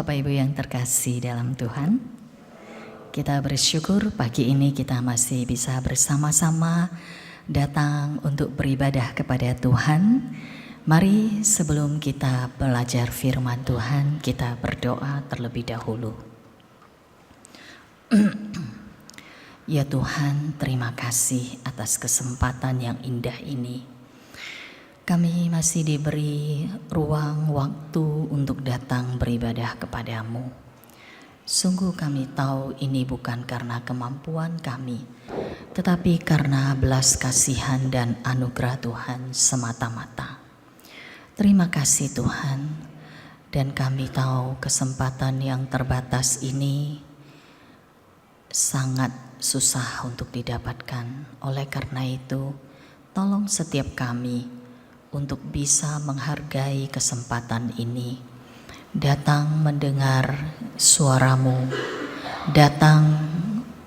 Bapak Ibu yang terkasih dalam Tuhan, kita bersyukur pagi ini kita masih bisa bersama-sama datang untuk beribadah kepada Tuhan. Mari sebelum kita belajar firman Tuhan, kita berdoa terlebih dahulu. Ya Tuhan, terima kasih atas kesempatan yang indah ini. Kami masih diberi ruang waktu untuk datang beribadah kepadamu. Sungguh kami tahu ini bukan karena kemampuan kami, tetapi karena belas kasihan dan anugerah Tuhan semata-mata. Terima kasih Tuhan, dan kami tahu kesempatan yang terbatas ini sangat susah untuk didapatkan. Oleh karena itu, tolong setiap kami untuk bisa menghargai kesempatan ini, datang mendengar suaramu, datang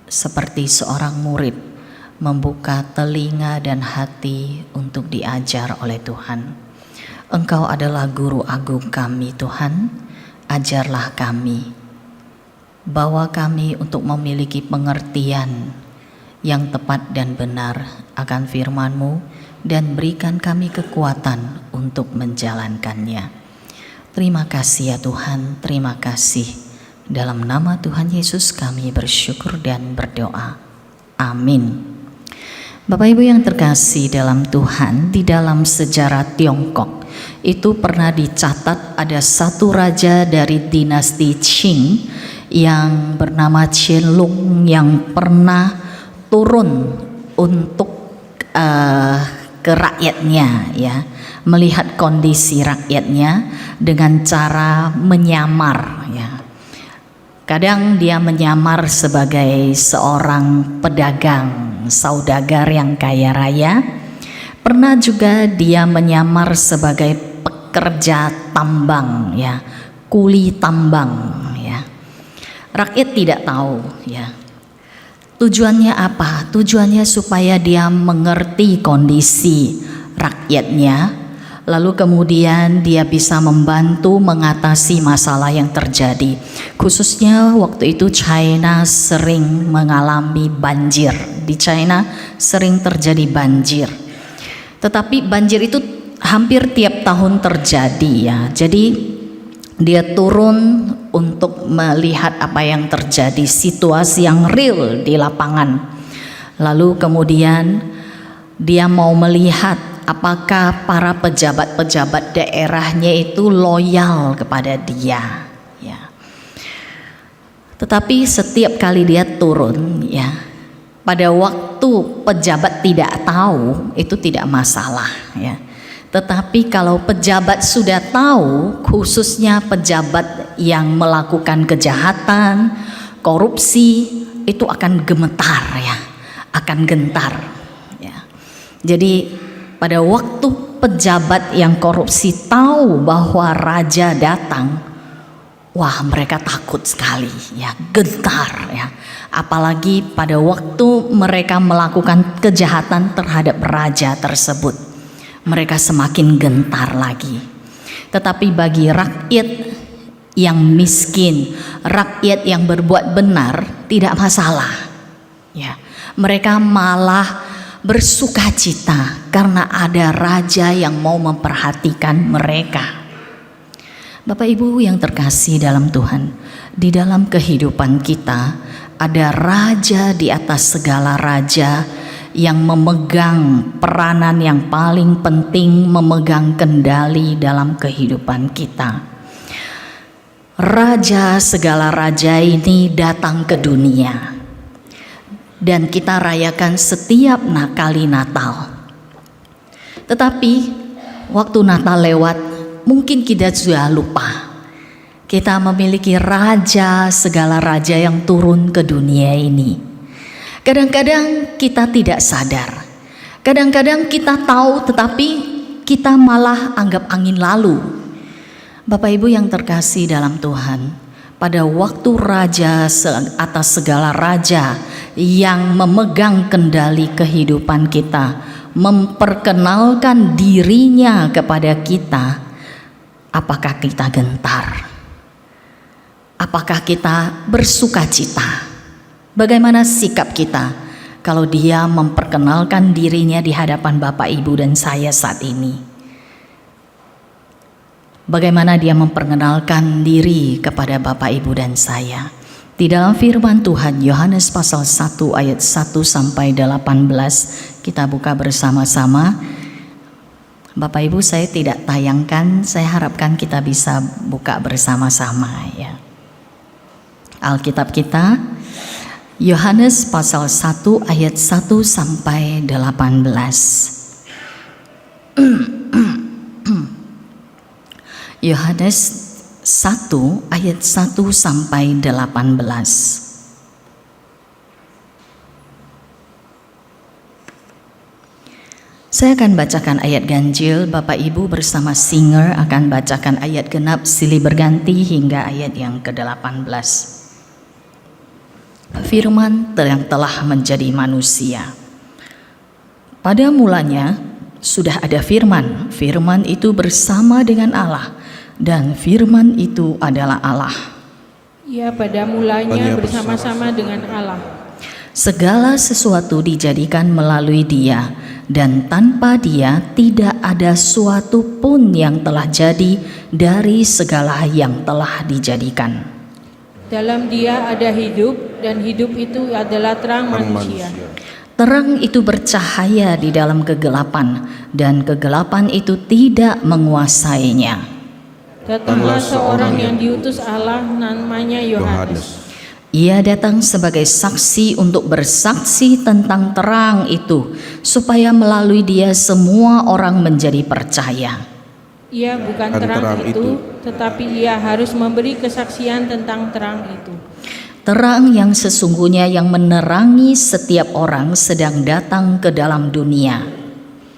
seperti seorang murid, membuka telinga dan hati untuk diajar oleh Tuhan. Engkau adalah guru agung kami Tuhan, ajarlah kami, bawa kami untuk memiliki pengertian yang tepat dan benar akan firman-Mu, dan berikan kami kekuatan untuk menjalankannya. Terima kasih ya Tuhan, terima kasih. Dalam nama Tuhan Yesus kami bersyukur dan berdoa. Amin. Bapak Ibu yang terkasih dalam Tuhan, di dalam sejarah Tiongkok itu pernah dicatat ada satu raja dari dinasti Qing yang bernama Qianlong yang pernah turun untuk ke rakyatnya, ya, melihat kondisi rakyatnya dengan cara menyamar, ya. Kadang dia menyamar sebagai seorang pedagang, saudagar yang kaya raya. Pernah juga dia menyamar sebagai pekerja tambang, ya, kuli tambang, ya. Rakyat tidak tahu, ya. Tujuannya apa? Tujuannya supaya dia mengerti kondisi rakyatnya, lalu kemudian dia bisa membantu mengatasi masalah yang terjadi. Khususnya waktu itu China sering mengalami banjir. Di China sering terjadi banjir. Tetapi banjir itu hampir tiap tahun terjadi, ya. Jadi dia turun untuk melihat apa yang terjadi, situasi yang real di lapangan. Lalu kemudian dia mau melihat apakah para pejabat-pejabat daerahnya itu loyal kepada dia, ya. Tetapi setiap kali dia turun, ya, pada waktu pejabat tidak tahu itu tidak masalah, ya. Tetapi kalau pejabat sudah tahu, khususnya pejabat yang melakukan kejahatan, korupsi, itu akan gemetar, ya, akan gentar, ya. Jadi pada waktu pejabat yang korupsi tahu bahwa raja datang, wah, mereka takut sekali, ya, gentar, ya. Apalagi pada waktu mereka melakukan kejahatan terhadap raja tersebut, mereka semakin gentar lagi. Tetapi bagi rakyat yang miskin, rakyat yang berbuat benar, tidak masalah, ya. Mereka malah bersukacita karena ada raja yang mau memperhatikan mereka. Bapak Ibu yang terkasih dalam Tuhan, di dalam kehidupan kita ada raja di atas segala raja yang memegang peranan yang paling penting, memegang kendali dalam kehidupan kita. Raja segala raja ini datang ke dunia dan kita rayakan setiap kali Natal. Tetapi waktu Natal lewat, mungkin kita sudah lupa. Kita memiliki raja segala raja yang turun ke dunia ini. Kadang-kadang kita tidak sadar, kadang-kadang kita tahu tetapi kita malah anggap angin lalu. Bapak Ibu yang terkasih dalam Tuhan, pada waktu raja atas segala raja yang memegang kendali kehidupan kita, memperkenalkan dirinya kepada kita, apakah kita gentar? Apakah kita bersuka cita? Bagaimana sikap kita kalau dia memperkenalkan dirinya di hadapan Bapak, Ibu, dan saya saat ini? Bagaimana dia memperkenalkan diri kepada Bapak, Ibu, dan saya? Di dalam firman Tuhan Yohanes pasal 1 ayat 1 sampai 18, kita buka bersama-sama. Bapak Ibu, saya tidak tayangkan, saya harapkan kita bisa buka bersama-sama ya. Alkitab kita Yohanes pasal 1 ayat 1 sampai 18. Yohanes 1 ayat 1 sampai 18. Saya akan bacakan ayat ganjil, Bapak Ibu bersama singer akan bacakan ayat genap silih berganti hingga ayat yang ke-18. Firman yang telah menjadi manusia. Pada mulanya sudah ada firman, firman itu bersama dengan Allah, dan firman itu adalah Allah. Ia pada mulanya bersama-sama dengan Allah. Segala sesuatu dijadikan melalui Dia, dan tanpa Dia tidak ada suatu pun yang telah jadi dari segala yang telah dijadikan. Dalam Dia ada hidup, dan hidup itu adalah terang manusia. Terang itu bercahaya di dalam kegelapan, dan kegelapan itu tidak menguasainya. Datanglah seorang yang diutus Allah, namanya Yohanes. Ia datang sebagai saksi untuk bersaksi tentang terang itu, supaya melalui Dia semua orang menjadi percaya. Ia bukan terang itu, tetapi Ia harus memberi kesaksian tentang terang itu. Terang yang sesungguhnya yang menerangi setiap orang sedang datang ke dalam dunia.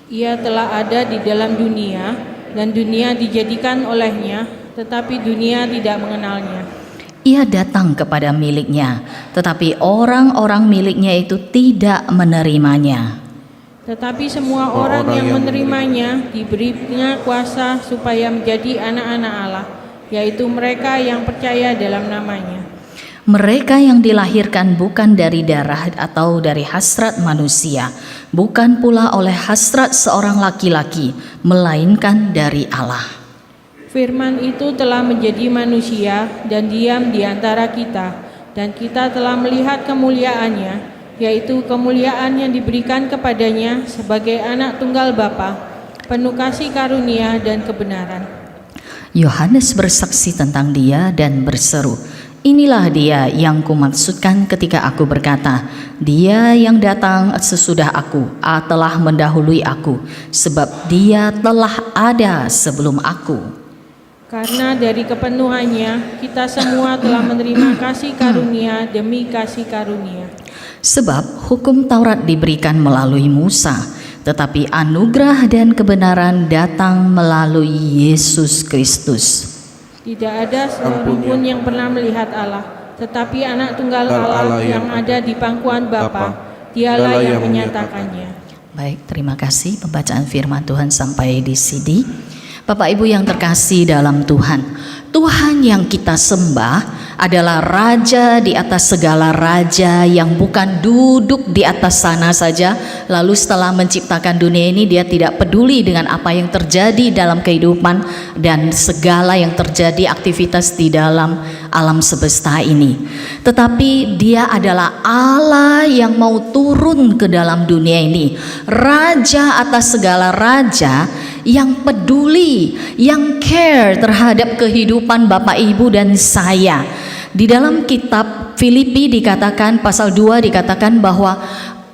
Ia telah ada di dalam dunia, dan dunia dijadikan olehnya, tetapi dunia tidak mengenalnya. Ia datang kepada miliknya, tetapi orang-orang miliknya itu tidak menerimanya. Tetapi semua orang yang menerimanya diberinya kuasa supaya menjadi anak-anak Allah, yaitu mereka yang percaya dalam namanya. Mereka yang dilahirkan bukan dari darah atau dari hasrat manusia, bukan pula oleh hasrat seorang laki-laki, melainkan dari Allah. Firman itu telah menjadi manusia dan diam di antara kita, dan kita telah melihat kemuliaannya, yaitu kemuliaan yang diberikan kepadanya sebagai anak tunggal Bapa, penuh kasih karunia dan kebenaran. Yohanes bersaksi tentang Dia dan berseru, "Inilah Dia yang kumaksudkan ketika aku berkata, Dia yang datang sesudah aku, telah mendahului aku, sebab Dia telah ada sebelum aku." Karena dari kepenuhannya kita semua telah menerima kasih karunia demi kasih karunia. Sebab hukum Taurat diberikan melalui Musa, tetapi anugerah dan kebenaran datang melalui Yesus Kristus. Tidak ada seorang pun yang pernah melihat Allah, tetapi anak tunggal Allah yang ada di pangkuan Bapa, Dialah yang menyatakannya. Baik, terima kasih pembacaan firman Tuhan sampai di sini. Bapak Ibu yang terkasih dalam Tuhan, Tuhan yang kita sembah adalah Raja di atas segala raja, yang bukan duduk di atas sana saja, lalu setelah menciptakan dunia ini Dia tidak peduli dengan apa yang terjadi dalam kehidupan dan segala yang terjadi aktivitas di dalam alam semesta ini. Tetapi Dia adalah Allah yang mau turun ke dalam dunia ini, Raja atas segala raja, yang peduli, yang care terhadap kehidupan Bapak, Ibu, dan saya. Di dalam kitab Filipi dikatakan, pasal 2 dikatakan bahwa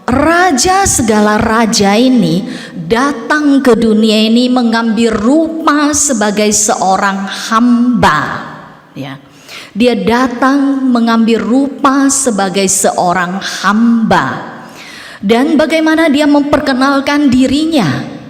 Raja segala raja ini datang ke dunia ini mengambil rupa sebagai seorang hamba. Ya. Dia datang mengambil rupa sebagai seorang hamba. Dan bagaimana Dia memperkenalkan dirinya?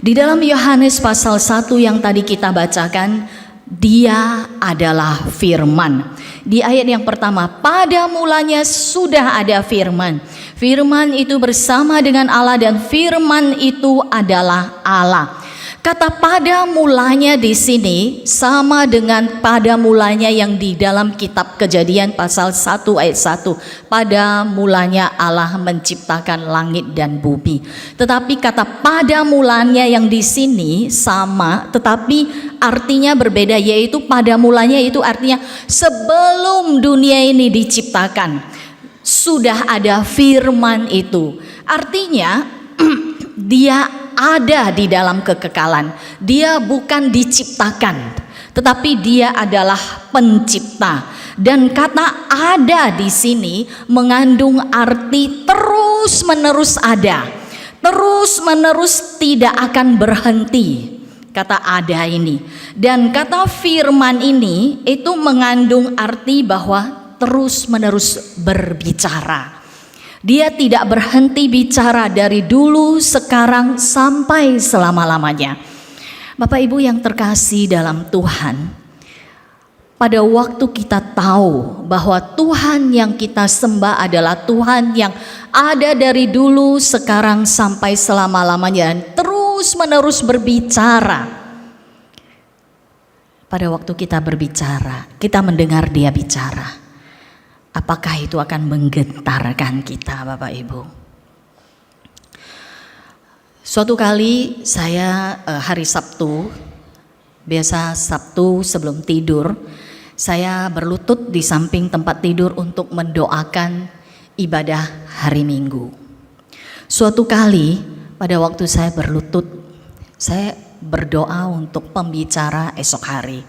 Di dalam Yohanes pasal 1 yang tadi kita bacakan, Dia adalah firman. Di ayat yang pertama, pada mulanya sudah ada firman. Firman itu bersama dengan Allah, dan firman itu adalah Allah. Kata pada mulanya di sini sama dengan pada mulanya yang di dalam kitab Kejadian pasal 1 ayat 1. Pada mulanya Allah menciptakan langit dan bumi. Tetapi kata pada mulanya yang di sini sama, tetapi artinya berbeda, yaitu pada mulanya itu artinya sebelum dunia ini diciptakan sudah ada firman itu. Artinya dia ada di dalam kekekalan. Dia bukan diciptakan, tetapi dia adalah pencipta. Dan kata ada di sini mengandung arti terus menerus ada, terus menerus tidak akan berhenti. Kata ada ini dan kata firman ini itu mengandung arti bahwa terus menerus berbicara. Dia tidak berhenti bicara dari dulu, sekarang, sampai selama-lamanya. Bapak Ibu yang terkasih dalam Tuhan, pada waktu kita tahu bahwa Tuhan yang kita sembah adalah Tuhan yang ada dari dulu, sekarang, sampai selama-lamanya, dan terus menerus berbicara. Pada waktu kita berbicara, kita mendengar dia bicara. Apakah itu akan menggetarkan kita, Bapak Ibu? Suatu kali saya hari Sabtu, biasa Sabtu sebelum tidur, saya berlutut di samping tempat tidur untuk mendoakan ibadah hari Minggu. Suatu kali pada waktu saya berlutut, saya berdoa untuk pembicara esok hari.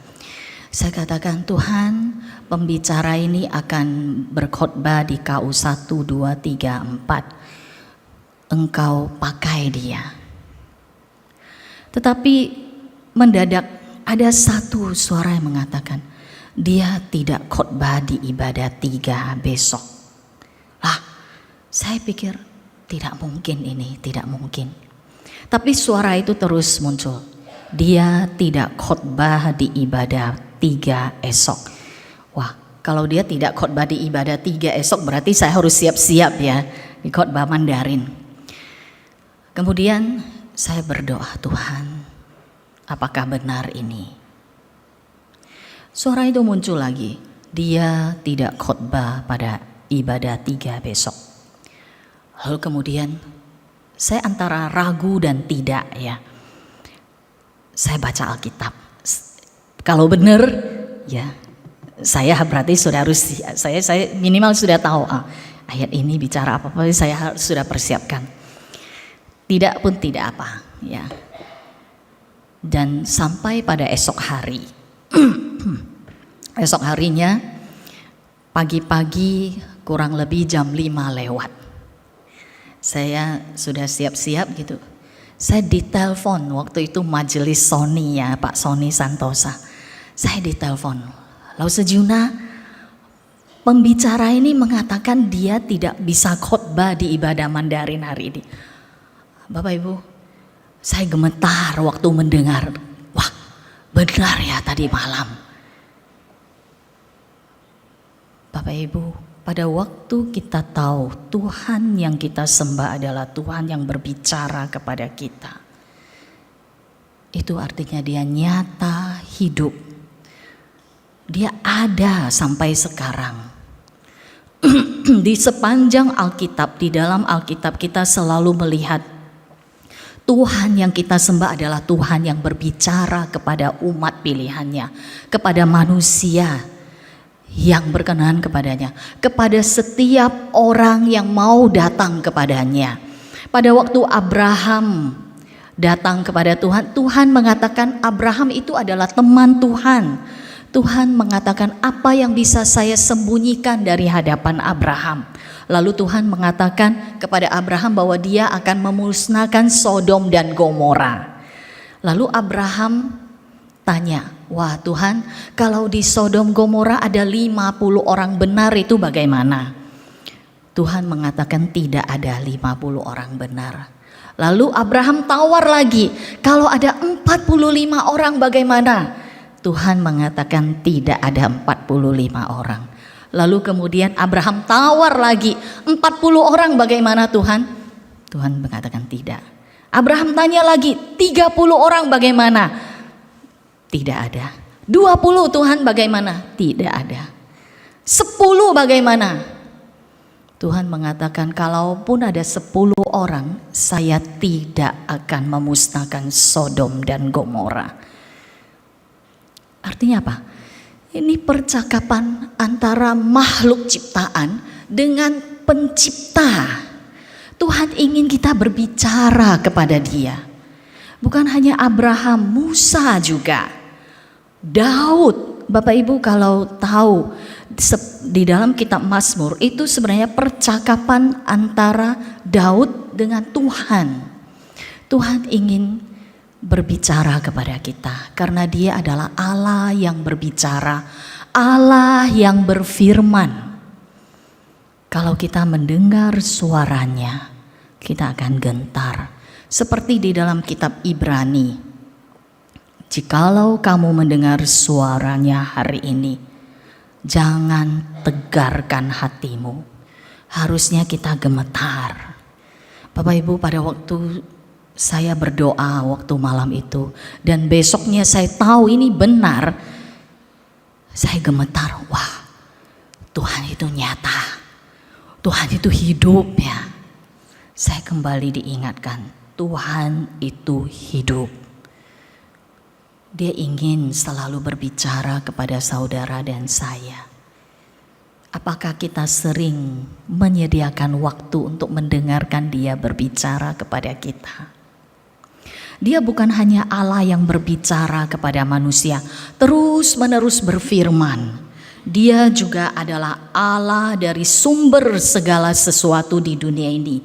Saya katakan, Tuhan, pembicara ini akan berkhotbah di KU 1, 2, 3, 4. Engkau pakai dia. Tetapi mendadak ada satu suara yang mengatakan, dia tidak khotbah di ibadah 3 besok. Lah, saya pikir tidak mungkin ini, tidak mungkin. Tapi suara itu terus muncul. Dia tidak khotbah di ibadah 3 esok. Wah, kalau dia tidak khotbah di ibadah 3 esok berarti saya harus siap-siap ya di khotbah Mandarin. Kemudian saya berdoa, Tuhan, apakah benar ini? Suara itu muncul lagi. Dia tidak khotbah pada ibadah 3 besok. Lalu kemudian saya antara ragu dan tidak ya. Saya baca Alkitab. Kalau benar, ya saya berarti sudah harus, saya minimal sudah tahu ayat ini bicara apa, saya sudah persiapkan. Tidak pun tidak apa, ya. Dan sampai pada esok hari, esok harinya pagi-pagi kurang lebih jam 5 lewat, saya sudah siap-siap gitu. Saya ditelepon waktu itu majelis Sony ya, Pak Sony Santosa. Saya ditelepon, Lau Sejuna, pembicara ini mengatakan dia tidak bisa khotbah di ibadah Mandarin hari ini. Bapak Ibu, saya gemetar waktu mendengar, wah benar ya tadi malam. Bapak Ibu, pada waktu kita tahu Tuhan yang kita sembah adalah Tuhan yang berbicara kepada kita, itu artinya dia nyata, hidup. Dia ada sampai sekarang. Di sepanjang Alkitab, di dalam Alkitab kita selalu melihat Tuhan yang kita sembah adalah Tuhan yang berbicara kepada umat pilihannya, kepada manusia yang berkenan kepadanya, kepada setiap orang yang mau datang kepadanya. Pada waktu Abraham datang kepada Tuhan, Tuhan mengatakan Abraham itu adalah teman Tuhan. Tuhan mengatakan, apa yang bisa saya sembunyikan dari hadapan Abraham? Lalu Tuhan mengatakan kepada Abraham bahwa dia akan memusnahkan Sodom dan Gomora. Lalu Abraham tanya, wah Tuhan, kalau di Sodom Gomora ada 50 orang benar itu bagaimana? Tuhan mengatakan tidak ada 50 orang benar. Lalu Abraham tawar lagi, kalau ada 45 orang bagaimana? Tuhan mengatakan tidak ada 45 orang. Lalu kemudian Abraham tawar lagi, 40 orang bagaimana Tuhan? Tuhan mengatakan tidak. Abraham tanya lagi, 30 orang bagaimana? Tidak ada. 20 Tuhan bagaimana? Tidak ada. 10 bagaimana? Tuhan mengatakan, kalaupun ada 10 orang, saya tidak akan memusnahkan Sodom dan Gomora. Artinya apa? Ini percakapan antara makhluk ciptaan dengan pencipta. Tuhan ingin kita berbicara kepada Dia. Bukan hanya Abraham, Musa juga. Daud. Bapak Ibu kalau tahu di dalam kitab Mazmur itu sebenarnya percakapan antara Daud dengan Tuhan. Tuhan ingin berbicara kepada kita karena Dia adalah Allah yang berbicara, Allah yang berfirman. Kalau kita mendengar suaranya, kita akan gentar. Seperti di dalam kitab Ibrani, jikalau kamu mendengar suaranya hari ini, jangan tegarkan hatimu. Harusnya kita gemetar. Bapak Ibu, pada waktu saya berdoa waktu malam itu dan besoknya saya tahu ini benar, saya gemetar. Wah, Tuhan itu nyata, Tuhan itu hidup ya. Saya kembali diingatkan, Tuhan itu hidup. Dia ingin selalu berbicara kepada saudara dan saya. Apakah kita sering menyediakan waktu untuk mendengarkan Dia berbicara kepada kita? Dia bukan hanya Allah yang berbicara kepada manusia, terus-menerus berfirman. Dia juga adalah Allah dari sumber segala sesuatu di dunia ini.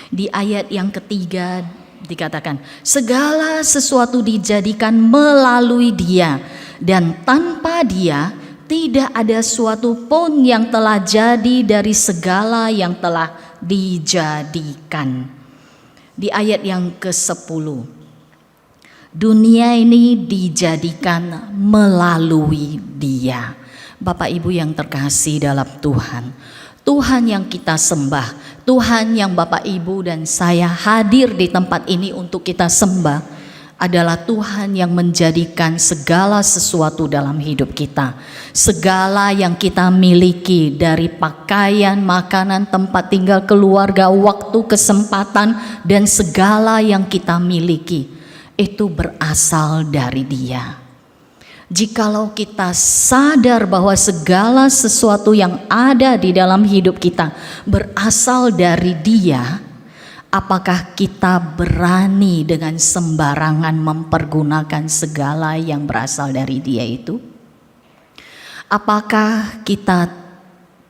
Di ayat yang ketiga dikatakan, segala sesuatu dijadikan melalui Dia, dan tanpa Dia tidak ada suatu pun yang telah jadi dari segala yang telah dijadikan. Di ayat yang ke-10, dunia ini dijadikan melalui Dia. Bapak Ibu yang terkasih dalam Tuhan, Tuhan yang kita sembah, Tuhan yang Bapak Ibu dan saya hadir di tempat ini untuk kita sembah, adalah Tuhan yang menjadikan segala sesuatu dalam hidup kita. Segala yang kita miliki, dari pakaian, makanan, tempat tinggal, keluarga, waktu, kesempatan, dan segala yang kita miliki, itu berasal dari Dia. Jikalau kita sadar bahwa segala sesuatu yang ada di dalam hidup kita berasal dari Dia, apakah kita berani dengan sembarangan mempergunakan segala yang berasal dari Dia itu? Apakah kita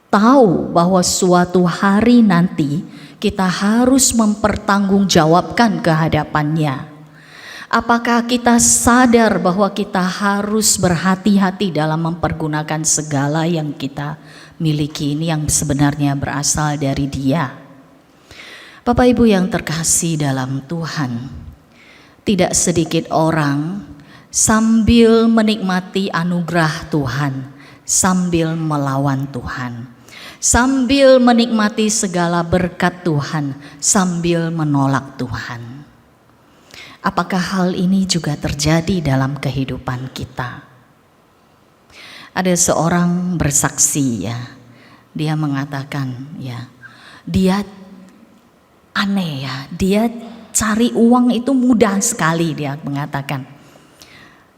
tahu bahwa suatu hari nanti kita harus mempertanggungjawabkan kehadapannya? Apakah kita sadar bahwa kita harus berhati-hati dalam mempergunakan segala yang kita miliki ini yang sebenarnya berasal dari Dia? Bapak Ibu yang terkasih dalam Tuhan, tidak sedikit orang sambil menikmati anugerah Tuhan, sambil melawan Tuhan, sambil menikmati segala berkat Tuhan, sambil menolak Tuhan. Apakah hal ini juga terjadi dalam kehidupan kita? Ada seorang bersaksi ya, dia mengatakan ya, dia aneh ya, dia cari uang itu mudah sekali, dia mengatakan.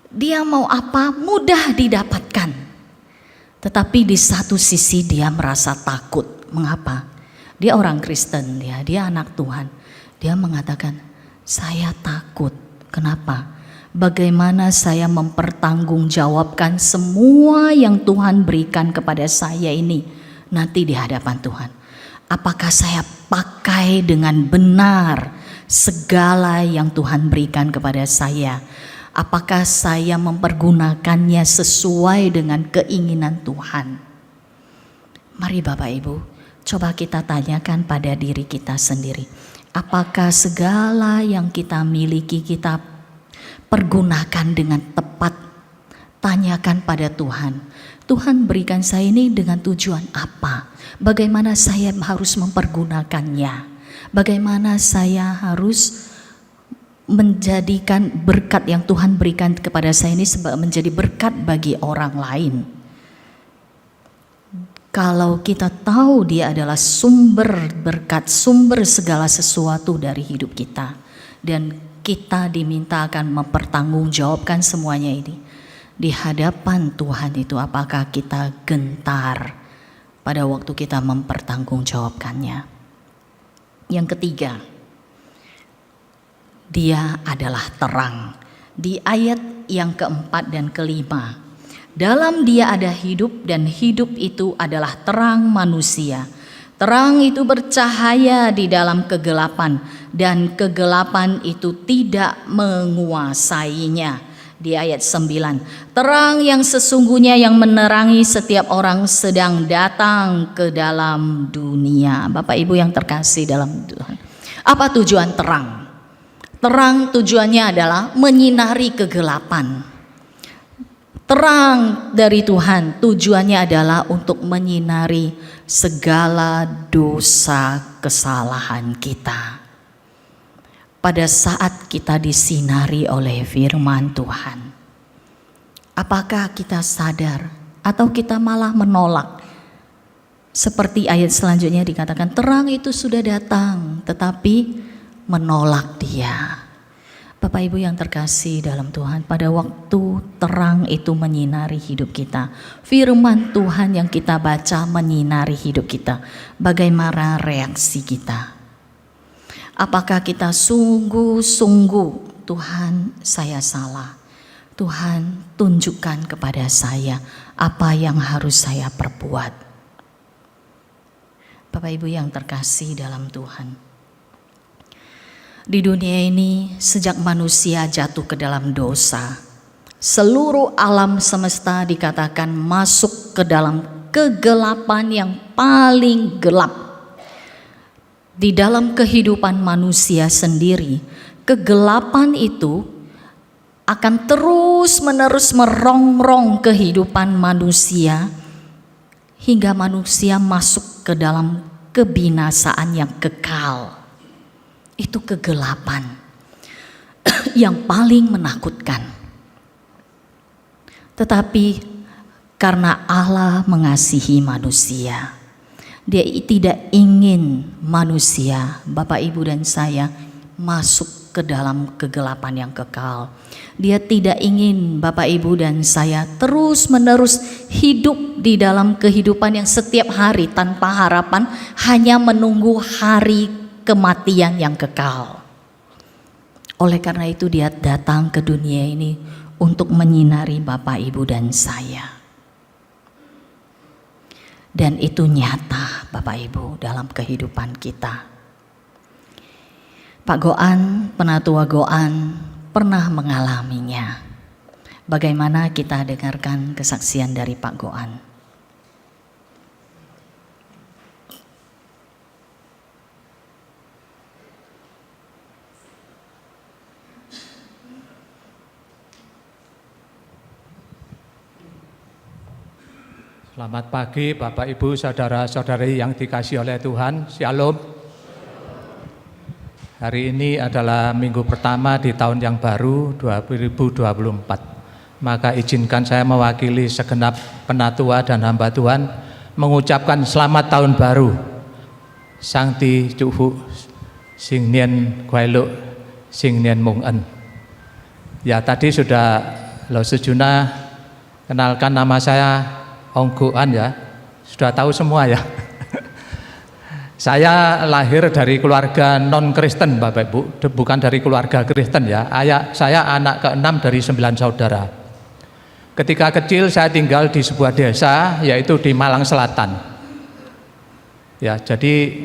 Dia mau apa mudah didapatkan. Tetapi di satu sisi dia merasa takut. Mengapa? Dia orang Kristen, dia anak Tuhan. Dia mengatakan, saya takut. Kenapa? Bagaimana saya mempertanggungjawabkan semua yang Tuhan berikan kepada saya ini nanti di hadapan Tuhan? Apakah saya pakai dengan benar segala yang Tuhan berikan kepada saya? Apakah saya mempergunakannya sesuai dengan keinginan Tuhan? Mari Bapak Ibu, coba kita tanyakan pada diri kita sendiri. Apakah segala yang kita miliki kita pergunakan dengan tepat? Tanyakan pada Tuhan. Tuhan berikan saya ini dengan tujuan apa? Bagaimana saya harus mempergunakannya? Bagaimana saya harus menjadikan berkat yang Tuhan berikan kepada saya ini menjadi berkat bagi orang lain. Kalau kita tahu dia adalah sumber berkat, sumber segala sesuatu dari hidup kita, dan kita diminta akan mempertanggungjawabkan semuanya ini di hadapan Tuhan itu, apakah kita gentar pada waktu kita mempertanggungjawabkannya? Yang ketiga, dia adalah terang. Di ayat yang keempat dan kelima, dalam dia ada hidup dan hidup itu adalah terang manusia. Terang itu bercahaya di dalam kegelapan dan kegelapan itu tidak menguasainya. Di ayat 9, terang yang sesungguhnya yang menerangi setiap orang sedang datang ke dalam dunia. Bapak Ibu yang terkasih dalam Tuhan, apa tujuan terang? Terang tujuannya adalah menyinari kegelapan. Terang dari Tuhan tujuannya adalah untuk menyinari segala dosa kesalahan kita. Pada saat kita disinari oleh firman Tuhan, apakah kita sadar atau kita malah menolak? Seperti ayat selanjutnya dikatakan, terang itu sudah datang tetapi menolak dia. Bapak Ibu yang terkasih dalam Tuhan, pada waktu terang itu menyinari hidup kita, firman Tuhan yang kita baca menyinari hidup kita, bagaimana reaksi kita? Apakah kita sungguh-sungguh, Tuhan saya salah, Tuhan tunjukkan kepada saya apa yang harus saya perbuat? Bapak Ibu yang terkasih dalam Tuhan, di dunia ini sejak manusia jatuh ke dalam dosa, seluruh alam semesta dikatakan masuk ke dalam kegelapan yang paling gelap. Di dalam kehidupan manusia sendiri, kegelapan itu akan terus-menerus merongrong kehidupan manusia hingga manusia masuk ke dalam kebinasaan yang kekal. Itu kegelapan yang paling menakutkan. Tetapi karena Allah mengasihi manusia, Dia tidak ingin manusia, Bapak Ibu dan saya, masuk ke dalam kegelapan yang kekal. Dia tidak ingin Bapak Ibu dan saya terus-menerus hidup di dalam kehidupan yang setiap hari tanpa harapan, hanya menunggu hari kematian yang kekal. Oleh karena itu Dia datang ke dunia ini untuk menyinari Bapak Ibu dan saya. Dan itu nyata Bapak Ibu dalam kehidupan kita. Pak Goan, Penatua Goan pernah mengalaminya. Bagaimana kita dengarkan kesaksian dari Pak Goan? Selamat pagi Bapak Ibu, saudara-saudari yang dikasihi oleh Tuhan. Shalom. Hari ini adalah minggu pertama di tahun yang baru 2024. Maka izinkan saya mewakili segenap penatua dan hamba Tuhan mengucapkan selamat tahun baru. Sangti Cuhu Sing Nien Guailuk Sing Nien Mung En. Ya, tadi sudah Lo Sejuna kenalkan, nama saya Ong Goan ya, sudah tahu semua ya. Saya lahir dari keluarga non-Kristen Bapak Ibu, bukan dari keluarga Kristen ya. Saya anak ke-6 dari 9 saudara. Ketika kecil saya tinggal di sebuah desa, yaitu di Malang Selatan. Ya, jadi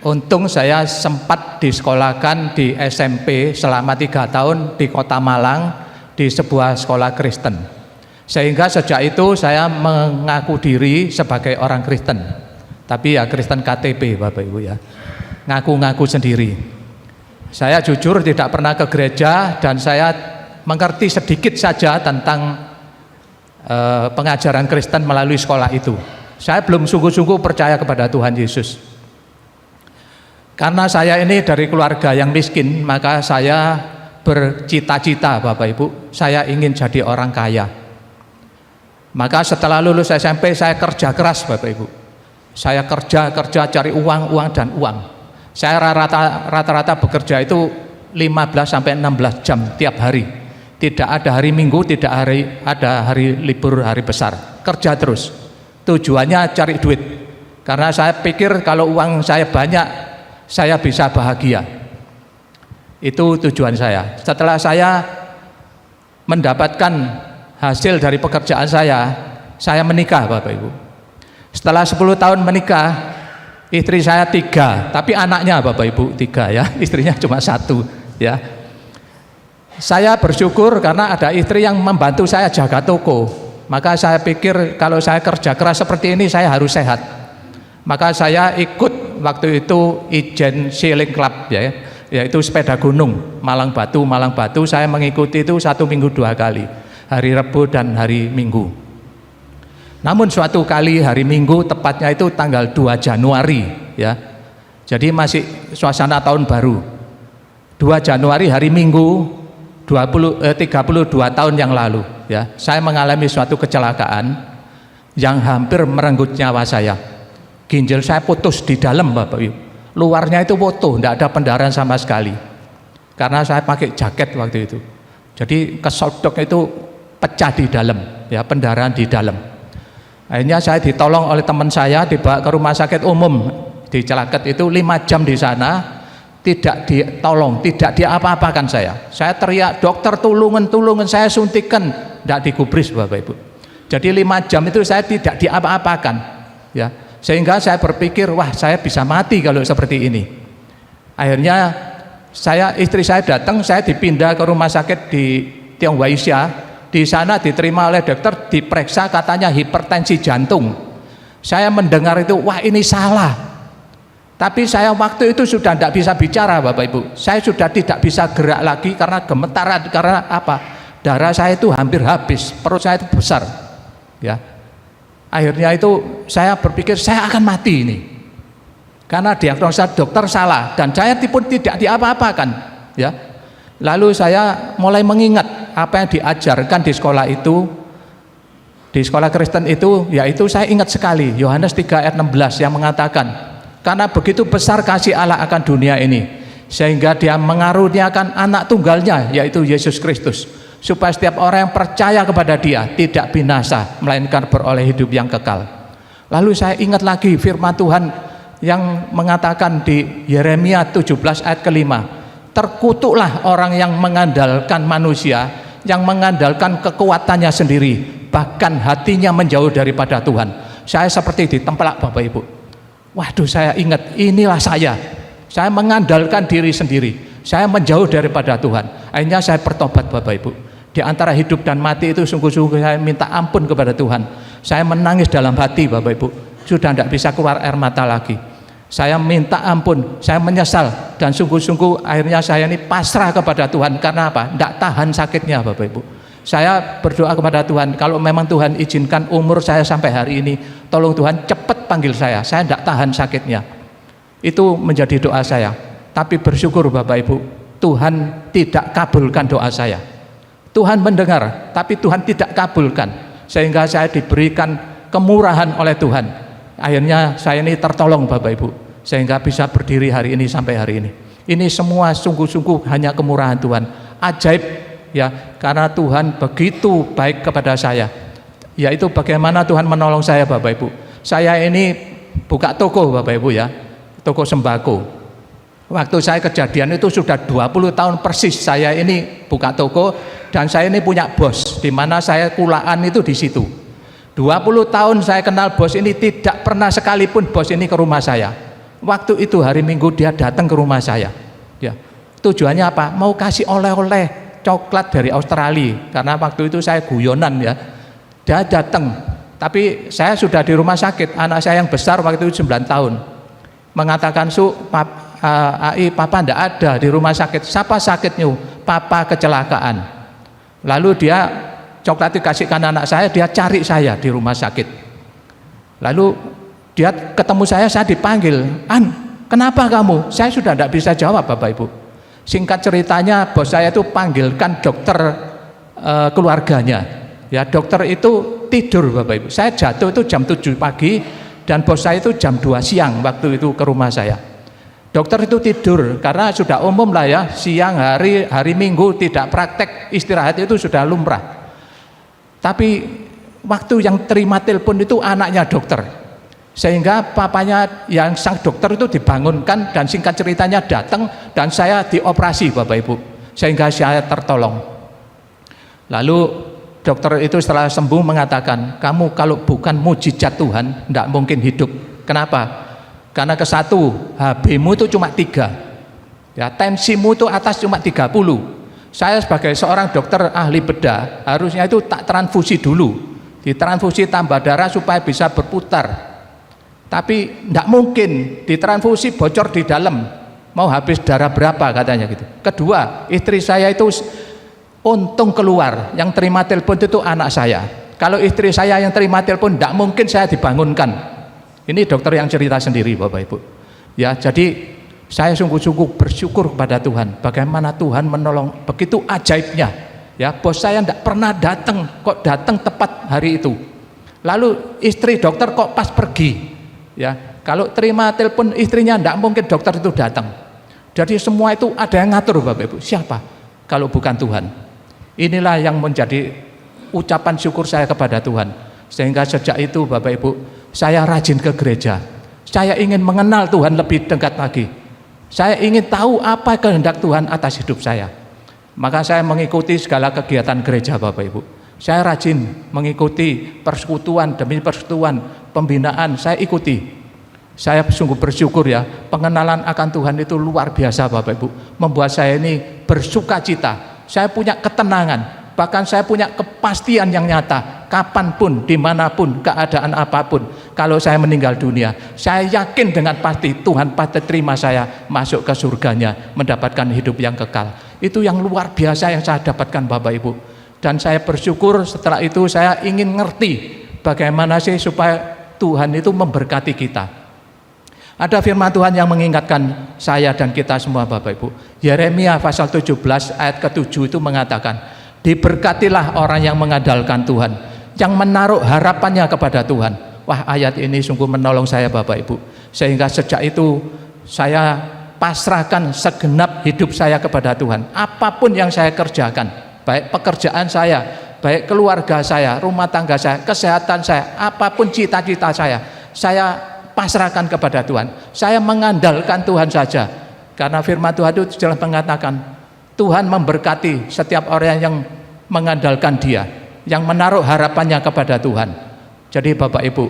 untung saya sempat disekolahkan di SMP selama 3 tahun di kota Malang di sebuah sekolah Kristen. Sehingga sejak itu saya mengaku diri sebagai orang Kristen. Tapi ya Kristen KTP Bapak Ibu ya. Ngaku-ngaku sendiri. Saya jujur tidak pernah ke gereja dan saya mengerti sedikit saja tentang pengajaran Kristen melalui sekolah itu. Saya belum sungguh-sungguh percaya kepada Tuhan Yesus. Karena saya ini dari keluarga yang miskin, maka saya bercita-cita Bapak Ibu, saya ingin jadi orang kaya. Maka setelah lulus SMP saya kerja keras Bapak Ibu. Saya kerja cari uang dan uang. Saya rata-rata bekerja itu 15 sampai 16 jam tiap hari. Tidak ada hari Minggu, tidak ada hari libur, hari besar. Kerja terus. Tujuannya cari duit. Karena saya pikir kalau uang saya banyak, saya bisa bahagia. Itu tujuan saya. Setelah saya mendapatkan hasil dari pekerjaan saya menikah Bapak Ibu. Setelah 10 tahun menikah, istri saya 3, tapi anaknya Bapak Ibu 3 ya, istrinya cuma 1 ya. Saya bersyukur karena ada istri yang membantu saya jaga toko. Maka saya pikir kalau saya kerja keras seperti ini saya harus sehat. Maka saya ikut waktu itu Ijen Sailing Club ya, yaitu sepeda gunung Malang Batu. Saya mengikuti itu 1 minggu 2 kali, hari Rabu dan hari Minggu. Namun suatu kali hari Minggu, tepatnya itu tanggal 2 Januari ya. Jadi masih suasana tahun baru. 2 Januari hari Minggu 32 tahun yang lalu ya, saya mengalami suatu kecelakaan yang hampir merenggut nyawa saya. Ginjal saya putus di dalam Bapak Ibu. Luarnya itu utuh, tidak ada pendarahan sama sekali. Karena saya pakai jaket waktu itu. Jadi kesodok itu pecah di dalam, ya, pendarahan di dalam. Akhirnya saya ditolong oleh teman saya, dibawa ke rumah sakit umum di Celaket itu 5 jam di sana, tidak ditolong, tidak diapa-apakan saya. Saya teriak, dokter tulungan, saya suntikan, tidak digubris Bapak Ibu. Jadi 5 jam itu saya tidak diapa-apakan, ya. Sehingga saya berpikir, wah saya bisa mati kalau seperti ini. Akhirnya istri saya datang, saya dipindah ke rumah sakit di Tionghoa Asia. Di sana diterima oleh dokter, diperiksa katanya hipertensi jantung. Saya mendengar itu, wah ini salah. Tapi saya waktu itu sudah tidak bisa bicara Bapak Ibu. Saya sudah tidak bisa gerak lagi karena gemetaran, karena apa? Darah saya itu hampir habis, perut saya itu besar. Ya. Akhirnya itu saya berpikir saya akan mati ini. Karena diagnosa dokter salah dan saya pun tidak diapa-apakan, ya. Lalu saya mulai mengingat apa yang diajarkan di sekolah itu, di sekolah Kristen itu, yaitu saya ingat sekali Yohanes 3 ayat 16 yang mengatakan, karena begitu besar kasih Allah akan dunia ini, sehingga dia mengaruniakan anak tunggalnya, yaitu Yesus Kristus, supaya setiap orang yang percaya kepada dia tidak binasa, melainkan beroleh hidup yang kekal. Lalu saya ingat lagi firman Tuhan yang mengatakan di Yeremia 17 ayat ke-5, terkutuklah orang yang mengandalkan manusia, yang mengandalkan kekuatannya sendiri, bahkan hatinya menjauh daripada Tuhan. Saya seperti ditemplak Bapak Ibu. Waduh, saya ingat, inilah saya mengandalkan diri sendiri, saya menjauh daripada Tuhan. Akhirnya saya bertobat Bapak Ibu. Di antara hidup dan mati itu sungguh-sungguh saya minta ampun kepada Tuhan. Saya menangis dalam hati Bapak Ibu, sudah tidak bisa keluar air mata lagi. Saya minta ampun, saya menyesal, dan sungguh-sungguh akhirnya saya ini pasrah kepada Tuhan. Karena apa? Tidak tahan sakitnya Bapak Ibu. Saya berdoa kepada Tuhan, kalau memang Tuhan izinkan umur saya sampai hari ini, tolong Tuhan cepat panggil saya tidak tahan sakitnya. Itu menjadi doa saya. Tapi bersyukur Bapak Ibu, Tuhan tidak kabulkan doa saya. Tuhan mendengar, tapi Tuhan tidak kabulkan, sehingga saya diberikan kemurahan oleh Tuhan. Akhirnya saya ini tertolong Bapak Ibu, sehingga bisa berdiri hari ini sampai hari ini. Ini semua sungguh-sungguh hanya kemurahan Tuhan, ajaib ya, karena Tuhan begitu baik kepada saya. Yaitu bagaimana Tuhan menolong saya Bapak Ibu. Saya ini buka toko Bapak Ibu ya, toko sembako. Waktu saya kejadian itu sudah 20 tahun persis saya ini buka toko, dan saya ini punya bos di mana saya kulaan itu di situ. 20 tahun saya kenal bos ini, tidak pernah sekalipun bos ini ke rumah saya. Waktu itu hari Minggu dia datang ke rumah saya. Ya. Tujuannya apa? Mau kasih oleh-oleh coklat dari Australia, karena waktu itu saya guyonan ya. Dia datang, tapi saya sudah di rumah sakit. Anak saya yang besar waktu itu 9 tahun mengatakan, Ai, papa tidak ada di rumah sakit. Siapa sakitnya? Papa kecelakaan. Lalu dia coklat dikasihkan anak saya, dia cari saya di rumah sakit. Lalu dia ketemu saya dipanggil, Kenapa kamu? Saya sudah tidak bisa jawab Bapak Ibu. Singkat ceritanya bos saya itu panggilkan dokter keluarganya. Ya, dokter itu tidur Bapak Ibu. Saya jatuh itu jam 7 pagi dan bos saya itu jam 2 siang waktu itu ke rumah saya. Dokter itu tidur karena sudah umum lah ya, siang hari Minggu tidak praktek, istirahat itu sudah lumrah. Tapi waktu yang terima telepon itu anaknya dokter, sehingga papanya yang sang dokter itu dibangunkan dan singkat ceritanya datang dan saya dioperasi Bapak Ibu, sehingga saya tertolong. Lalu dokter itu setelah sembuh mengatakan, kamu kalau bukan mujizat Tuhan tidak mungkin hidup. Kenapa? Karena ke satu, HB-mu itu cuma 3 ya, tensimu itu atas cuma 30. Saya sebagai seorang dokter ahli bedah harusnya itu tak transfusi dulu, ditransfusi tambah darah supaya bisa berputar. Tapi tidak mungkin ditransfusi bocor di dalam, mau habis darah berapa katanya gitu. Kedua, istri saya itu untung keluar, yang terima telepon itu anak saya. Kalau istri saya yang terima telepon tidak mungkin saya dibangunkan. Ini dokter yang cerita sendiri Bapak Ibu. Ya, jadi saya sungguh-sungguh bersyukur kepada Tuhan, bagaimana Tuhan menolong begitu ajaibnya. Ya, bos saya tidak pernah datang, kok datang tepat hari itu. Lalu istri dokter kok pas pergi. Ya, kalau terima telepon istrinya tidak mungkin dokter itu datang. Jadi semua itu ada yang ngatur Bapak Ibu. Siapa? Kalau bukan Tuhan. Inilah yang menjadi ucapan syukur saya kepada Tuhan. Sehingga sejak itu Bapak Ibu, saya rajin ke gereja. Saya ingin mengenal Tuhan lebih dekat lagi. Saya ingin tahu apa kehendak Tuhan atas hidup saya. Maka saya mengikuti segala kegiatan gereja Bapak Ibu. Saya rajin mengikuti persekutuan demi persekutuan, pembinaan saya ikuti. Saya sungguh bersyukur ya, pengenalan akan Tuhan itu luar biasa Bapak Ibu. Membuat saya ini bersuka cita. Saya punya ketenangan, bahkan saya punya kepastian yang nyata. Kapanpun, dimanapun, keadaan apapun, kalau saya meninggal dunia, saya yakin dengan pasti Tuhan pasti terima saya masuk ke surganya, mendapatkan hidup yang kekal. Itu yang luar biasa yang saya dapatkan Bapak Ibu. Dan saya bersyukur setelah itu saya ingin ngerti bagaimana sih supaya Tuhan itu memberkati kita. Ada firman Tuhan yang mengingatkan saya dan kita semua Bapak Ibu. Yeremia pasal 17 ayat ke-7 itu mengatakan, diberkatilah orang yang mengandalkan Tuhan, yang menaruh harapannya kepada Tuhan. Wah, ayat ini sungguh menolong saya Bapak Ibu. Sehingga sejak itu saya pasrahkan segenap hidup saya kepada Tuhan. Apapun yang saya kerjakan, baik pekerjaan saya, baik keluarga saya, rumah tangga saya, kesehatan saya, apapun cita-cita saya pasrahkan kepada Tuhan. Saya mengandalkan Tuhan saja. Karena firman Tuhan itu jelas mengatakan, Tuhan memberkati setiap orang yang mengandalkan Dia, yang menaruh harapannya kepada Tuhan. Jadi Bapak Ibu,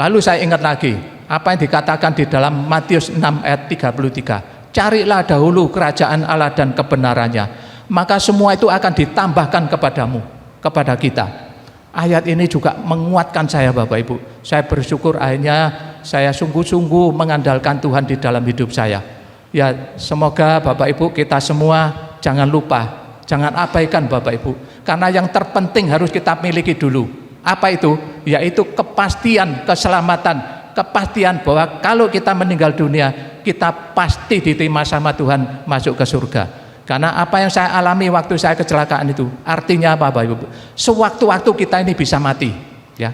lalu saya ingat lagi apa yang dikatakan di dalam Matius 6 ayat 33. Carilah dahulu kerajaan Allah dan kebenarannya, maka semua itu akan ditambahkan kepadamu, kepada kita. Ayat ini juga menguatkan saya Bapak Ibu. Saya bersyukur akhirnya saya sungguh-sungguh mengandalkan Tuhan di dalam hidup saya. Ya, semoga Bapak Ibu kita semua jangan lupa, jangan abaikan Bapak Ibu. Karena yang terpenting harus kita miliki dulu. Apa itu? Yaitu kepastian keselamatan, kepastian bahwa kalau kita meninggal dunia, kita pasti diterima sama Tuhan masuk ke surga. Karena apa yang saya alami waktu saya kecelakaan itu, artinya apa Bapak Ibu? Sewaktu-waktu kita ini bisa mati, ya.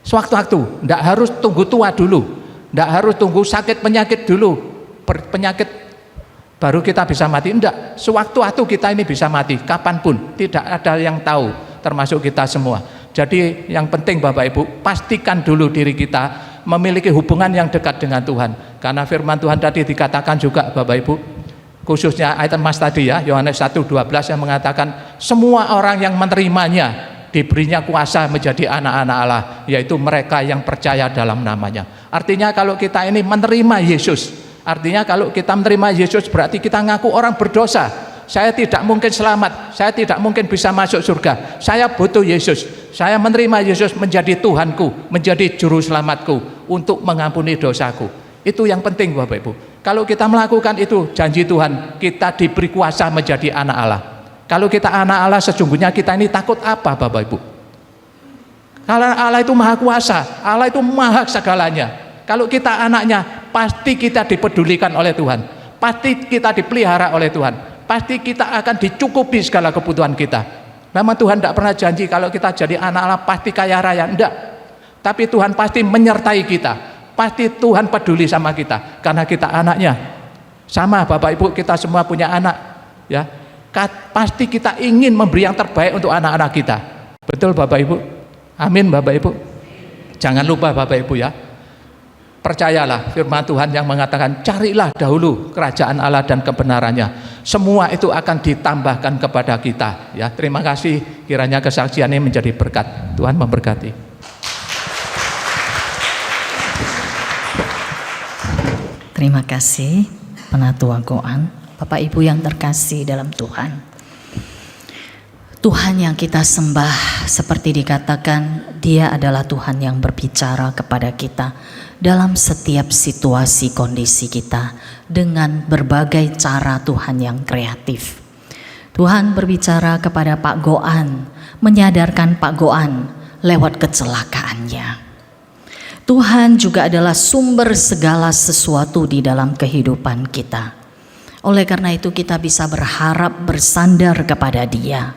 Sewaktu-waktu, tidak harus tunggu tua dulu, tidak harus tunggu sakit penyakit dulu, penyakit baru kita bisa mati. Tidak, sewaktu-waktu kita ini bisa mati, kapanpun, tidak ada yang tahu, termasuk kita semua. Jadi yang penting Bapak Ibu, pastikan dulu diri kita memiliki hubungan yang dekat dengan Tuhan. Karena firman Tuhan tadi dikatakan juga Bapak Ibu, khususnya ayat Mas tadi ya, Yohanes 1:12 yang mengatakan semua orang yang menerimanya diberinya kuasa menjadi anak-anak Allah, yaitu mereka yang percaya dalam namanya. Artinya kalau kita ini menerima Yesus, artinya kalau kita menerima Yesus berarti kita ngaku orang berdosa. Saya tidak mungkin selamat, saya tidak mungkin bisa masuk surga, saya butuh Yesus. Saya menerima Yesus menjadi Tuhanku, menjadi juru selamatku untuk mengampuni dosaku. Itu yang penting Bapak Ibu. Kalau kita melakukan itu, janji Tuhan, kita diberi kuasa menjadi anak Allah. Kalau kita anak Allah, sesungguhnya kita ini takut apa Bapak Ibu? Karena Allah itu maha kuasa, Allah itu maha segalanya. Kalau kita anaknya, pasti kita dipedulikan oleh Tuhan, pasti kita dipelihara oleh Tuhan, pasti kita akan dicukupi segala kebutuhan kita. Memang Tuhan tidak pernah janji kalau kita jadi anak-anak pasti kaya raya, enggak. Tapi Tuhan pasti menyertai kita, pasti Tuhan peduli sama kita karena kita anaknya. Sama Bapak Ibu, kita semua punya anak, ya. Pasti kita ingin memberi yang terbaik untuk anak-anak kita. Betul Bapak Ibu? Amin Bapak Ibu. Jangan lupa Bapak Ibu ya, percayalah firman Tuhan yang mengatakan carilah dahulu kerajaan Allah dan kebenarannya, semua itu akan ditambahkan kepada kita ya. Terima kasih, kiranya kesaksian ini menjadi berkat. Tuhan memberkati. Terima kasih Penatua Goan. Bapak Ibu yang terkasih dalam Tuhan, Tuhan yang kita sembah seperti dikatakan, Dia adalah Tuhan yang berbicara kepada kita dalam setiap situasi kondisi kita dengan berbagai cara Tuhan yang kreatif. Tuhan berbicara kepada Pak Goan, menyadarkan Pak Goan lewat kecelakaannya. Tuhan juga adalah sumber segala sesuatu di dalam kehidupan kita. Oleh karena itu kita bisa berharap bersandar kepada Dia.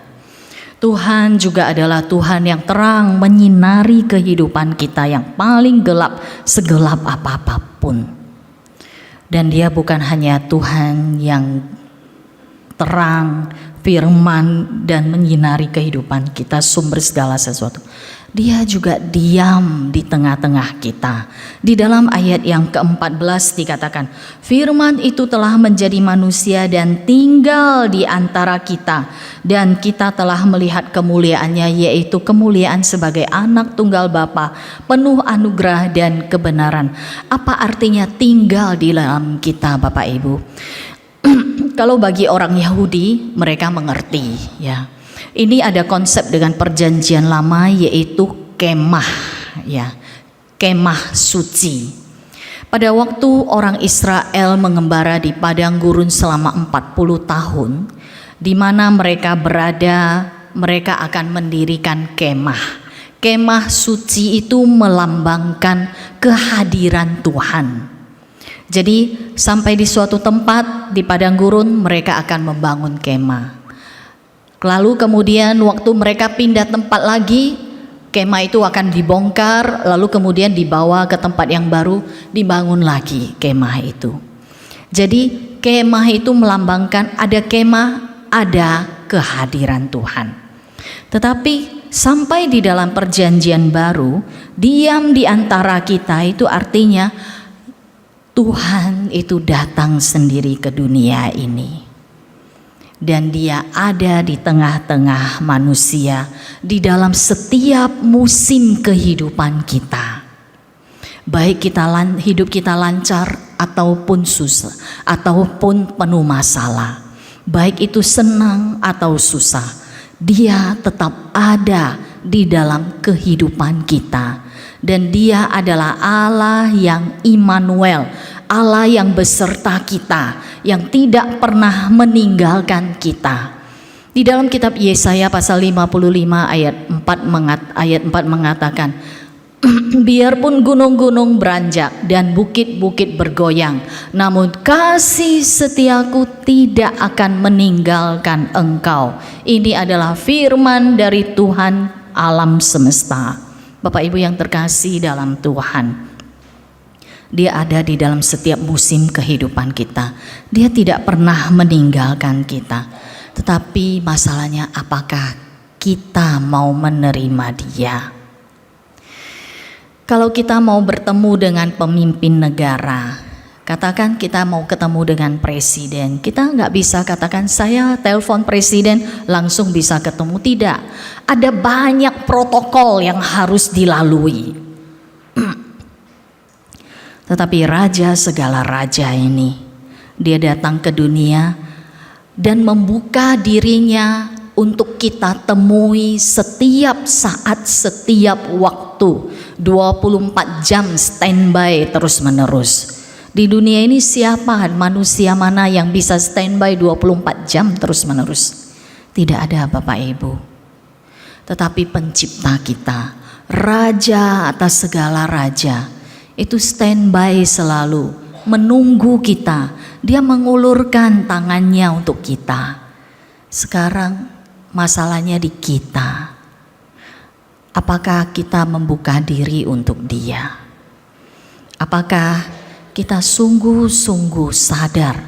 Tuhan juga adalah Tuhan yang terang menyinari kehidupan kita yang paling gelap, segelap apapun. Dan Dia bukan hanya Tuhan yang terang, firman dan menyinari kehidupan kita, sumber segala sesuatu. Dia juga diam di tengah-tengah kita. Di dalam ayat yang ke-14 dikatakan, firman itu telah menjadi manusia dan tinggal di antara kita, dan kita telah melihat kemuliaannya, yaitu kemuliaan sebagai anak tunggal Bapa, penuh anugerah dan kebenaran. Apa artinya tinggal di dalam kita Bapak Ibu? Kalau bagi orang Yahudi mereka mengerti ya. Ini ada konsep dengan perjanjian lama yaitu kemah ya. Kemah suci. Pada waktu orang Israel mengembara di padang gurun selama 40 tahun, di mana mereka berada, mereka akan mendirikan kemah. Kemah suci itu melambangkan kehadiran Tuhan. Jadi sampai di suatu tempat di padang gurun mereka akan membangun kemah. Lalu kemudian waktu mereka pindah tempat lagi, kemah itu akan dibongkar, lalu kemudian dibawa ke tempat yang baru, dibangun lagi kemah itu. Jadi kemah itu melambangkan ada kemah, ada kehadiran Tuhan. Tetapi sampai di dalam perjanjian baru, diam di antara kita itu artinya Tuhan itu datang sendiri ke dunia ini. Dan Dia ada di tengah-tengah manusia di dalam setiap musim kehidupan kita. Baik hidup kita lancar ataupun susah, ataupun penuh masalah. Baik itu senang atau susah, Dia tetap ada di dalam kehidupan kita. Dan Dia adalah Allah yang Immanuel, Allah yang beserta kita, yang tidak pernah meninggalkan kita. Di dalam kitab Yesaya pasal 55 ayat 4 mengatakan, biarpun gunung-gunung beranjak dan bukit-bukit bergoyang, namun kasih setiaku tidak akan meninggalkan engkau. Ini adalah firman dari Tuhan alam semesta. Bapak Ibu yang terkasih dalam Tuhan, Dia ada di dalam setiap musim kehidupan kita. Dia tidak pernah meninggalkan kita. Tetapi masalahnya apakah kita mau menerima Dia? Kalau kita mau bertemu dengan pemimpin negara, katakan kita mau ketemu dengan presiden, kita nggak bisa katakan saya telepon presiden langsung bisa ketemu. Tidak, ada banyak protokol yang harus dilalui. Tetapi Raja segala raja ini, Dia datang ke dunia dan membuka dirinya untuk kita temui setiap saat, setiap waktu, 24 jam standby terus menerus. Di dunia ini siapa manusia mana yang bisa standby 24 jam terus menerus? Tidak ada Bapak Ibu. Tetapi pencipta kita, Raja atas segala raja, itu standby selalu menunggu kita, dia mengulurkan tangannya untuk kita. Sekarang masalahnya di kita. Apakah kita membuka diri untuk dia? Apakah kita sungguh-sungguh sadar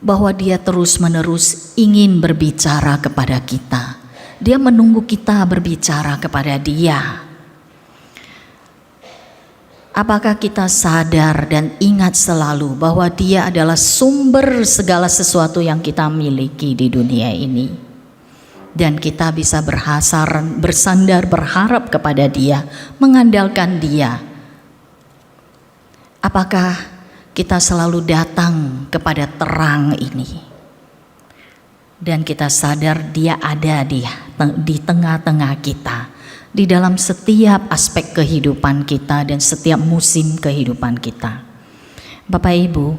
bahwa dia terus-menerus ingin berbicara kepada kita? Dia menunggu kita berbicara kepada dia. Apakah kita sadar dan ingat selalu bahwa dia adalah sumber segala sesuatu yang kita miliki di dunia ini? Dan kita bisa bersandar, berharap kepada dia, mengandalkan dia. Apakah kita selalu datang kepada terang ini? Dan kita sadar dia ada di tengah-tengah kita, di dalam setiap aspek kehidupan kita dan setiap musim kehidupan kita. Bapak Ibu,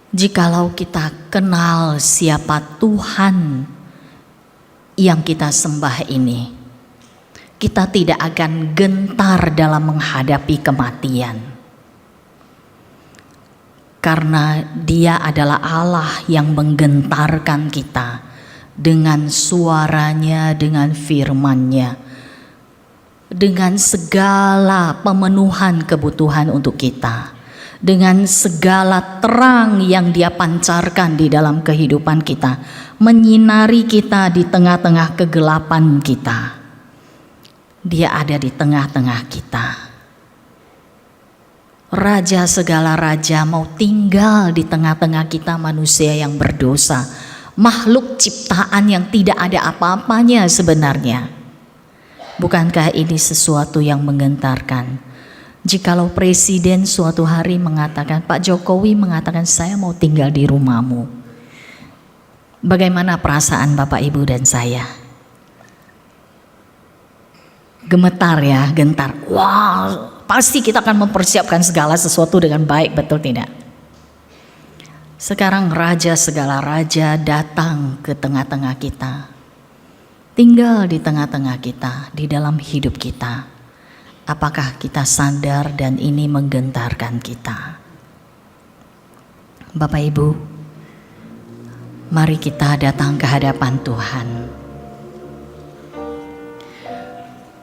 jikalau kita kenal siapa Tuhan yang kita sembah ini, kita tidak akan gentar dalam menghadapi kematian. Karena dia adalah Allah yang menggentarkan kita dengan suaranya, dengan firman-Nya, dengan segala pemenuhan kebutuhan untuk kita, dengan segala terang yang dia pancarkan di dalam kehidupan kita, menyinari kita di tengah-tengah kegelapan kita. Dia ada di tengah-tengah kita. Raja segala raja mau tinggal di tengah-tengah kita, manusia yang berdosa, makhluk ciptaan yang tidak ada apa-apanya sebenarnya. Bukankah ini sesuatu yang menggentarkan? Jikalau presiden suatu hari mengatakan, Pak Jokowi mengatakan saya mau tinggal di rumahmu, bagaimana perasaan Bapak Ibu dan saya? Gemetar ya, gentar. Wah, pasti kita akan mempersiapkan segala sesuatu dengan baik, betul tidak? Sekarang raja segala raja datang ke tengah-tengah kita, tinggal di tengah-tengah kita, di dalam hidup kita. Apakah kita sadar dan ini menggentarkan kita? Bapak Ibu, mari kita datang ke hadapan Tuhan.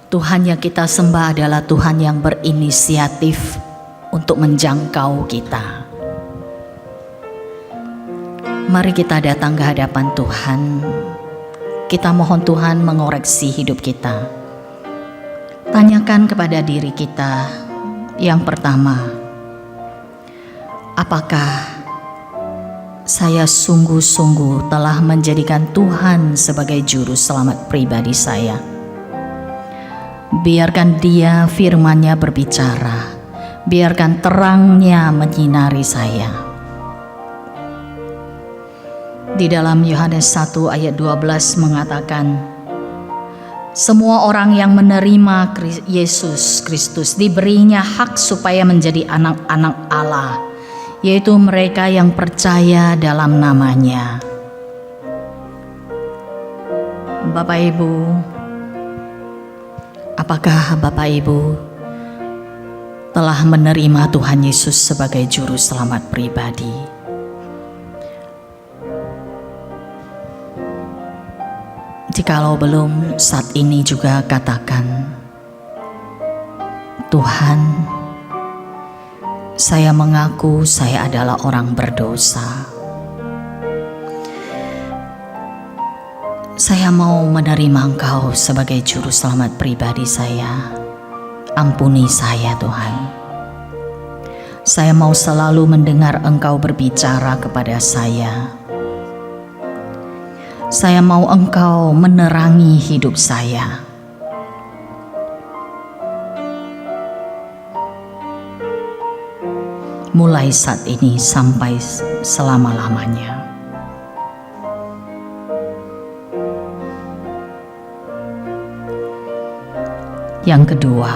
Tuhan yang kita sembah adalah Tuhan yang berinisiatif untuk menjangkau kita. Mari kita datang ke hadapan Tuhan. Kita mohon Tuhan mengoreksi hidup kita. Tanyakan kepada diri kita yang pertama, apakah saya sungguh-sungguh telah menjadikan Tuhan sebagai juru selamat pribadi saya? Biarkan dia firman-Nya berbicara, biarkan terang-Nya menyinari saya. Di dalam Yohanes 1 ayat 12 mengatakan, semua orang yang menerima Yesus Kristus diberinya hak supaya menjadi anak-anak Allah, yaitu mereka yang percaya dalam nama-Nya. Bapak Ibu, apakah Bapak Ibu telah menerima Tuhan Yesus sebagai juru selamat pribadi? Jikalau belum, saat ini juga katakan, Tuhan, saya mengaku saya adalah orang berdosa. Saya mau menerima Engkau sebagai juru selamat pribadi saya. Ampuni saya, Tuhan. Saya mau selalu mendengar Engkau berbicara kepada saya. Saya mau Engkau menerangi hidup saya. Mulai saat ini sampai selama-lamanya. Yang kedua,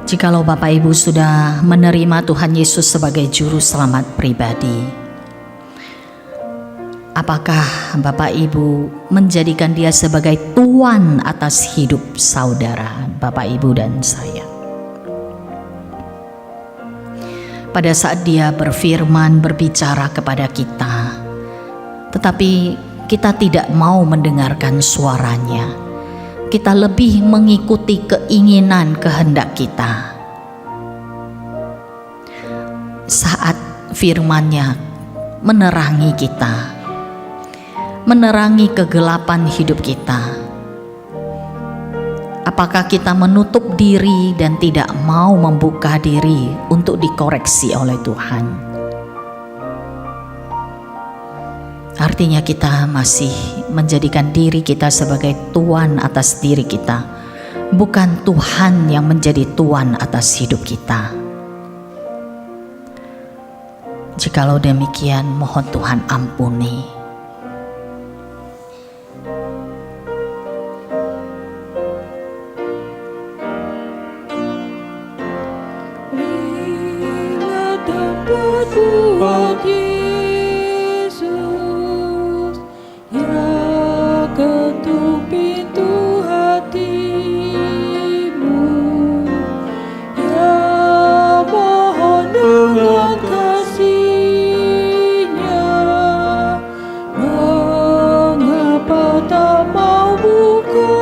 jikalau Bapak Ibu sudah menerima Tuhan Yesus sebagai juru selamat pribadi, apakah Bapak Ibu menjadikan dia sebagai tuan atas hidup saudara, Bapak Ibu dan saya? pada saat Dia berfirman, berbicara kepada kita, tetapi kita tidak mau mendengarkan suaranya. Kita lebih mengikuti keinginan kehendak kita. Saat firman-Nya menerangi kita, menerangi kegelapan hidup kita, apakah kita menutup diri dan tidak mau membuka diri untuk dikoreksi oleh Tuhan? Artinya kita masih menjadikan diri kita sebagai tuan atas diri kita, bukan Tuhan yang menjadi tuan atas hidup kita. Jikalau demikian, mohon Tuhan ampuni. Buat Yesus, ya ketuk pintu hatimu, ya mohon dengan kasih-Nya, mengapa tak mau buka?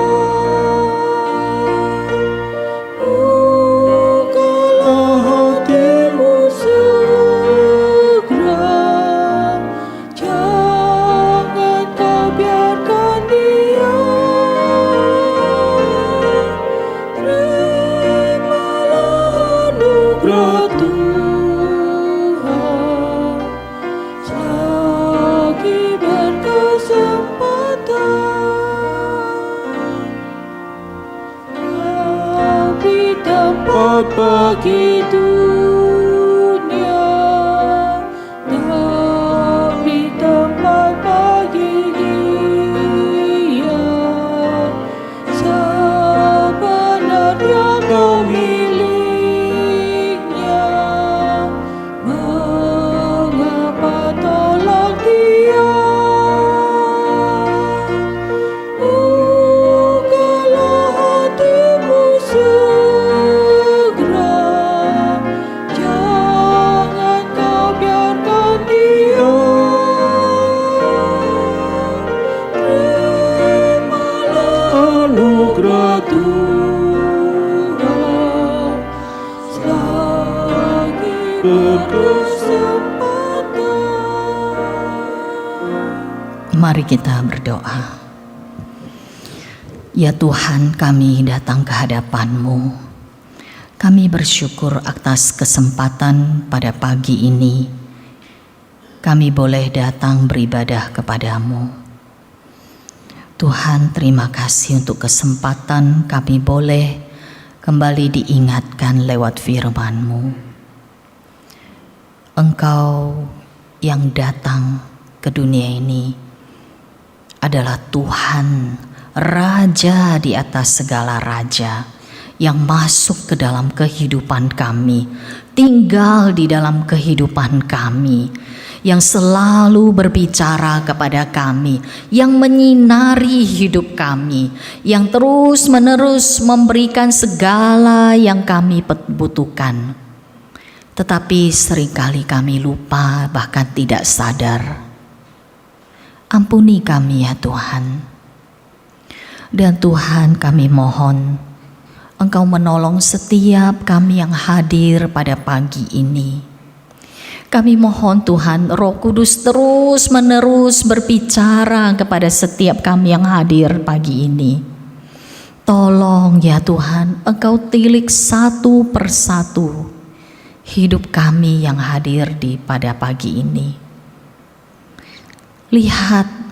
Bukalah hatimu segera, jangan kau biarkan Dia. Terimalah anugerah Tuhan selagi berkesempatan. Beri tempat bagi dunia, beri tempat bagi Dia. Sebenarnya kau miliknya, mengapa tolak Dia? Bukalah hatimu segera, jangan kau biarkan Dia. Terimalah anugerah Tuhan selagi berkesempatan. Mari kita berdoa. Ya Tuhan, kami datang ke hadapan-Mu. Kami bersyukur atas kesempatan pada pagi ini. Kami boleh datang beribadah kepada-Mu. Tuhan, terima kasih untuk kesempatan kami boleh kembali diingatkan lewat firman-Mu. Engkau yang datang ke dunia ini adalah Tuhan, Raja di atas segala raja, yang masuk ke dalam kehidupan kami, tinggal di dalam kehidupan kami, yang selalu berbicara kepada kami, yang menyinari hidup kami, yang terus-menerus memberikan segala yang kami butuhkan. Tetapi seringkali kami lupa, bahkan tidak sadar. Ampuni kami ya Tuhan. Dan Tuhan, kami mohon Engkau menolong setiap kami yang hadir pada pagi ini. Kami mohon Tuhan, Roh Kudus terus menerus berbicara kepada setiap kami yang hadir pagi ini. Tolong ya Tuhan, Engkau tilik satu persatu hidup kami yang hadir pada pagi ini. Lihat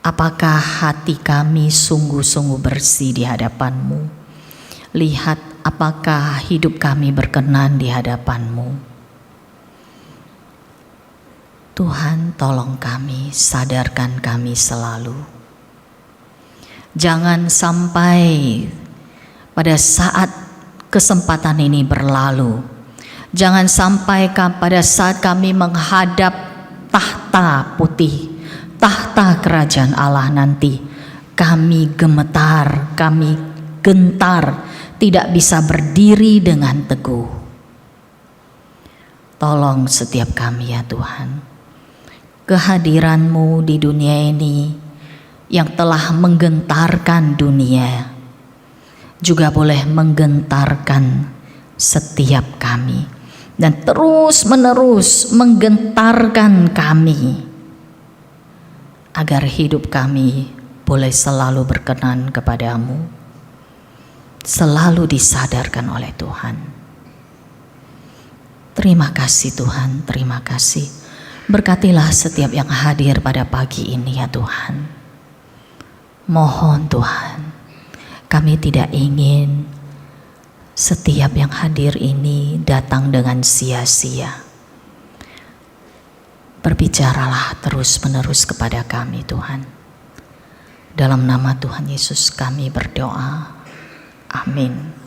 apakah hati kami sungguh-sungguh bersih di hadapan-Mu. Lihat apakah hidup kami berkenan di hadapan-Mu. Tuhan, tolong kami, sadarkan kami selalu. Jangan sampai pada saat kesempatan ini berlalu, jangan sampai pada saat kami menghadap tahta putih, tahta kerajaan Allah nanti, kami gemetar, kami gentar, tidak bisa berdiri dengan teguh. Tolong setiap kami ya Tuhan. Kehadiran-Mu di dunia ini yang telah menggentarkan dunia juga boleh menggentarkan setiap kami dan terus menerus menggentarkan kami agar hidup kami boleh selalu berkenan kepada-Mu, selalu disadarkan oleh Tuhan. Terima kasih Tuhan, terima kasih. Berkatilah setiap yang hadir pada pagi ini ya Tuhan. Mohon Tuhan, kami tidak ingin setiap yang hadir ini datang dengan sia-sia. Berbicaralah terus-menerus kepada kami Tuhan. Dalam nama Tuhan Yesus kami berdoa. Amin.